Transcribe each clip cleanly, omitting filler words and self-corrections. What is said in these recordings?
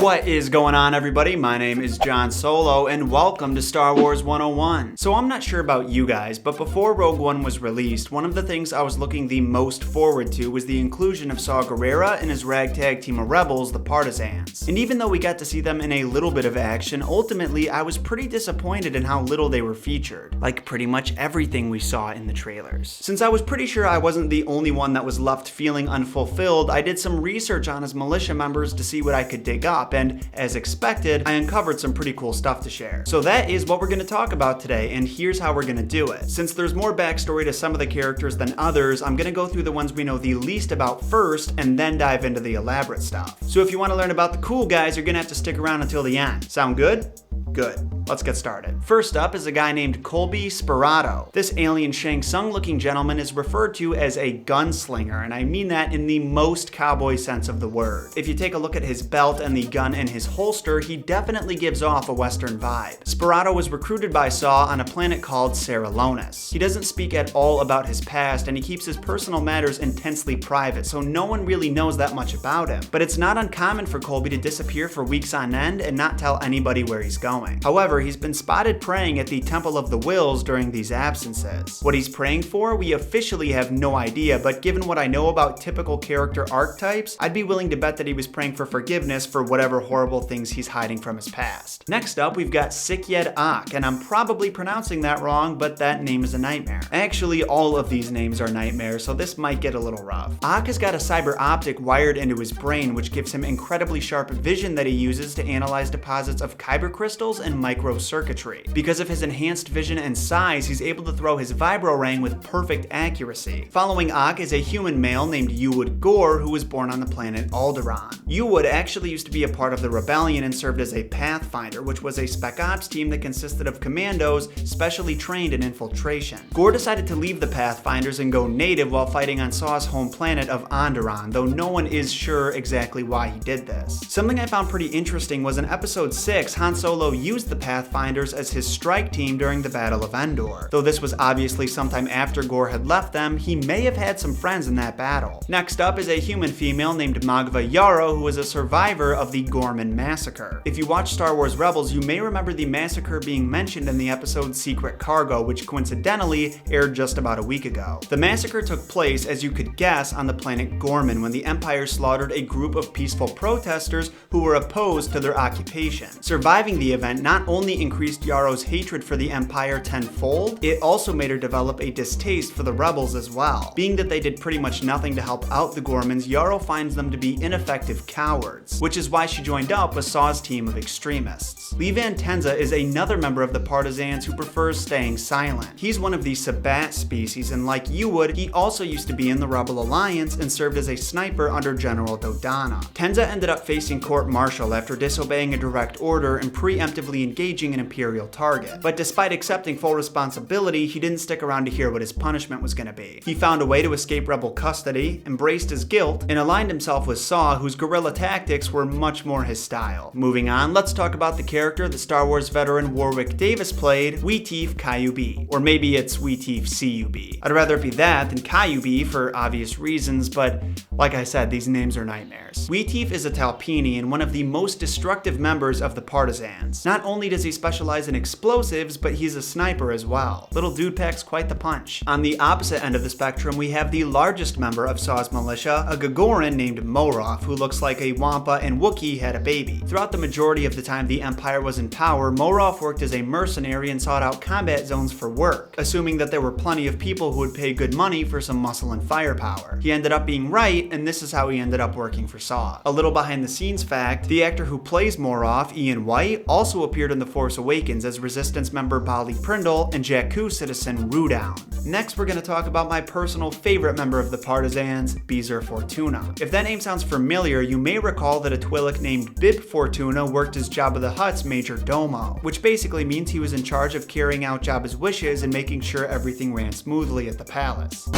What is going on, everybody? My name is John Solo, and welcome to Star Wars 101. So I'm not sure about you guys, but before Rogue One was released, one of the things I was looking the most forward to was the inclusion of Saw Gerrera and his ragtag team of rebels, the Partisans. And even though we got to see them in a little bit of action, ultimately I was pretty disappointed in how little they were featured. Like pretty much everything we saw in the trailers. Since I was pretty sure I wasn't the only one that was left feeling unfulfilled, I did some research on his militia members to see what I could dig up, and as expected, I uncovered some pretty cool stuff to share. So that is what we're going to talk about today, and here's how we're going to do it. Since there's more backstory to some of the characters than others, I'm going to go through the ones we know the least about first, and then dive into the elaborate stuff. So if you want to learn about the cool guys, you're going to have to stick around until the end. Sound good? Good. Let's get started. First up is a guy named Colby Spur. This alien Shang Tsung looking gentleman is referred to as a gunslinger, and I mean that in the most cowboy sense of the word. If you take a look at his belt and the gun in his holster, he definitely gives off a Western vibe. Spur was recruited by Saw on a planet called Seralonis. He doesn't speak at all about his past, and he keeps his personal matters intensely private, so no one really knows that much about him. But it's not uncommon for Colby to disappear for weeks on end and not tell anybody where he's going. However, he's been spotted praying at the Temple of the Wills during these absences. What he's praying for, we officially have no idea, but given what I know about typical character archetypes, I'd be willing to bet that he was praying for forgiveness for whatever horrible things he's hiding from his past. Next up, we've got Sikyed Ak, and I'm probably pronouncing that wrong, but that name is a nightmare. Actually, all of these names are nightmares, so this might get a little rough. Ak has got a cyber optic wired into his brain, which gives him incredibly sharp vision that he uses to analyze deposits of kyber crystals and microcircuitry. Because of his enhanced vision and size, he's able to throw his vibrorang with perfect accuracy. Following Ak is a human male named Yuwood Gore, who was born on the planet Alderaan. Yuwood actually used to be a part of the Rebellion and served as a Pathfinder, which was a spec ops team that consisted of commandos specially trained in infiltration. Gore decided to leave the Pathfinders and go native while fighting on Saw's home planet of Onderon, though no one is sure exactly why he did this. Something I found pretty interesting was in episode 6, Han Solo used the Pathfinders as his strike team during the Battle of Endor. Though this was obviously sometime after Gore had left them, he may have had some friends in that battle. Next up is a human female named Magva Yarrow, who was a survivor of the Gorman Massacre. If you watch Star Wars Rebels, you may remember the massacre being mentioned in the episode Secret Cargo, which coincidentally aired just about a week ago. The massacre took place, as you could guess, on the planet Gorman when the Empire slaughtered a group of peaceful protesters who were opposed to their occupation. Surviving the event not only increased Yarrow's hatred for the Empire tenfold, it also made her develop a distaste for the rebels as well. Being that they did pretty much nothing to help out the Gormans, Yarrow finds them to be ineffective cowards, which is why she joined up with Saw's team of extremists. Levan Tenza is another member of the Partisans who prefers staying silent. He's one of the Sabbat species, and like Yuwood, he also used to be in the Rebel Alliance and served as a sniper under General Dodonna. Tenza ended up facing court-martial after disobeying a direct order and preemptively engaging an Imperial target. But despite accepting full responsibility, he didn't stick around to hear what his punishment was going to be. He found a way to escape rebel custody, embraced his guilt, and aligned himself with Saw, whose guerrilla tactics were much more his style. Moving on, let's talk about the character that Star Wars veteran Warwick Davis played, Weetief Cyu-bee. Or maybe it's Weetief Cyu-bee. I'd rather it be that than Cyu-bee for obvious reasons, but like I said, these names are nightmares. Weetief is a Talpini and one of the most destructive members of the Partisans. Not only does he specialize in explosives, but he's a sniper as well. Little dude packs quite the punch. On the opposite end of the spectrum, we have the largest member of Saw's militia, a Gagoran named Moroff, who looks like a Wampa and Wookiee had a baby. Throughout the majority of the time the Empire was in power, Moroff worked as a mercenary and sought out combat zones for work, assuming that there were plenty of people who would pay good money for some muscle and firepower. He ended up being right, and this is how he ended up working for Saw. A little behind the scenes fact, the actor who plays Moroff, Ian White, also appeared in The Force Awakens as Resistance member Bali Prindle and Jakku citizen Rudown. Next, we're going to talk about my personal favorite member of the Partisans, Beezer Fortuna. If that name sounds familiar, you may recall that a Twilek named Bib Fortuna worked as Jabba the Hutt's major domo, which basically means he was in charge of carrying out Jabba's wishes and making sure everything ran smoothly at the palace.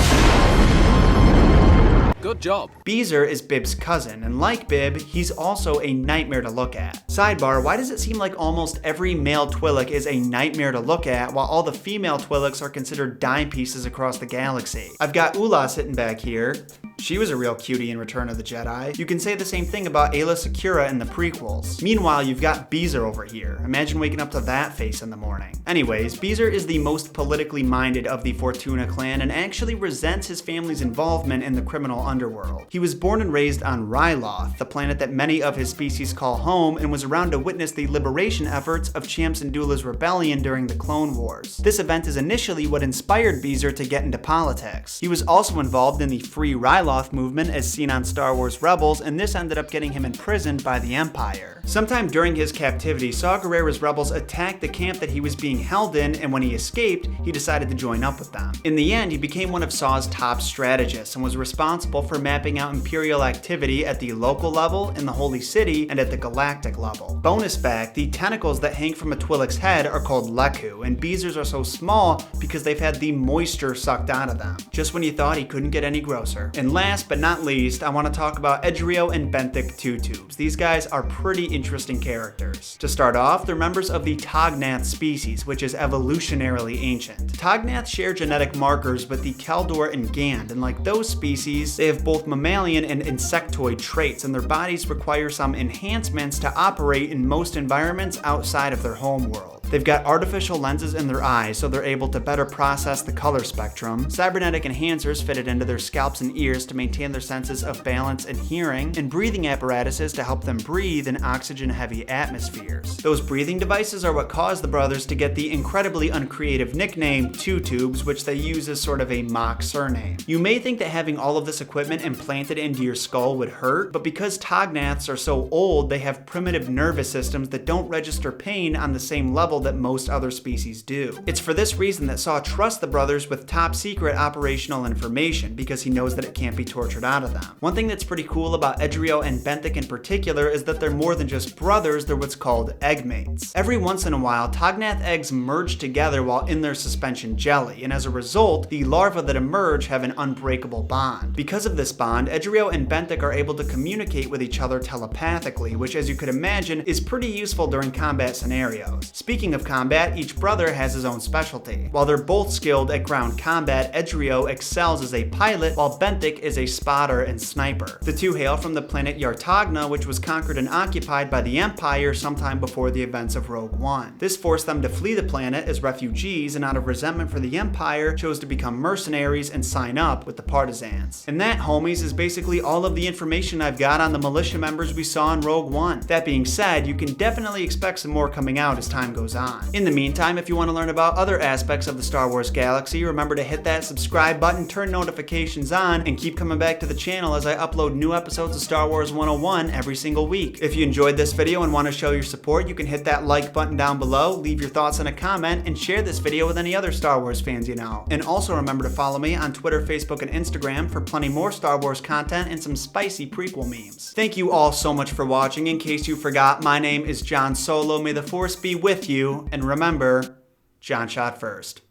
Good job. Beezer is Bib's cousin, and like Bib, he's also a nightmare to look at. Sidebar, why does it seem like almost every male Twi'lek is a nightmare to look at, while all the female Twi'leks are considered dime pieces across the galaxy? I've got Ula sitting back here, She was a real cutie in Return of the Jedi. You can say the same thing about Aayla Secura in the prequels. Meanwhile, you've got Beezer over here. Imagine waking up to that face in the morning. Anyways, Beezer is the most politically minded of the Fortuna clan and actually resents his family's involvement in the criminal underworld. He was born and raised on Ryloth, the planet that many of his species call home, and was around to witness the liberation efforts of Cham Syndulla's rebellion during the Clone Wars. This event is initially what inspired Beezer to get into politics. He was also involved in the Free Ryloth movement as seen on Star Wars Rebels, and this ended up getting him imprisoned by the Empire. Sometime during his captivity, Saw Gerrera's rebels attacked the camp that he was being held in, and when he escaped, he decided to join up with them. In the end, he became one of Saw's top strategists and was responsible for mapping out Imperial activity at the local level, in the Holy City, and at the galactic level. Bonus fact, the tentacles that hang from a Twileks head are called Leku, and Beezer's are so small because they've had the moisture sucked out of them. Just when you thought he couldn't get any grosser. And last but not least, I want to talk about Edrio and Benthic Two-Tubes. These guys are pretty interesting characters. To start off, they're members of the Tognath species, which is evolutionarily ancient. Tognath share genetic markers with the Keldor and Gand, and like those species, they have both mammalian and insectoid traits, and their bodies require some enhancements to operate in most environments outside of their home world. They've got artificial lenses in their eyes so they're able to better process the color spectrum, cybernetic enhancers fitted into their scalps and ears to maintain their senses of balance and hearing, and breathing apparatuses to help them breathe in oxygen-heavy atmospheres. Those breathing devices are what caused the brothers to get the incredibly uncreative nickname Two-Tubes, which they use as sort of a mock surname. You may think that having all of this equipment implanted into your skull would hurt, but because Tognaths are so old, they have primitive nervous systems that don't register pain on the same level that most other species do. It's for this reason that Saw trusts the brothers with top secret operational information, because he knows that it can't be tortured out of them. One thing that's pretty cool about Edrio and Benthic in particular is that they're more than just brothers, they're what's called eggmates. Every once in a while, Tognath eggs merge together while in their suspension jelly, and as a result, the larvae that emerge have an unbreakable bond. Because of this bond, Edrio and Benthic are able to communicate with each other telepathically, which as you could imagine is pretty useful during combat scenarios. Speaking of combat, each brother has his own specialty. While they're both skilled at ground combat, Edrio excels as a pilot, while Benthic is a spotter and sniper. The two hail from the planet Yartagna, which was conquered and occupied by the Empire sometime before the events of Rogue One. This forced them to flee the planet as refugees, and out of resentment for the Empire, chose to become mercenaries and sign up with the Partisans. And that, homies, is basically all of the information I've got on the militia members we saw in Rogue One. That being said, you can definitely expect some more coming out as time goes on. In the meantime, if you want to learn about other aspects of the Star Wars galaxy, remember to hit that subscribe button, turn notifications on, and keep coming back to the channel as I upload new episodes of Star Wars 101 every single week. If you enjoyed this video and want to show your support, you can hit that like button down below, leave your thoughts in a comment, and share this video with any other Star Wars fans you know. And also remember to follow me on Twitter, Facebook, and Instagram for plenty more Star Wars content and some spicy prequel memes. Thank you all so much for watching. In case you forgot, my name is John Solo. May the Force be with you, and remember, John shot first.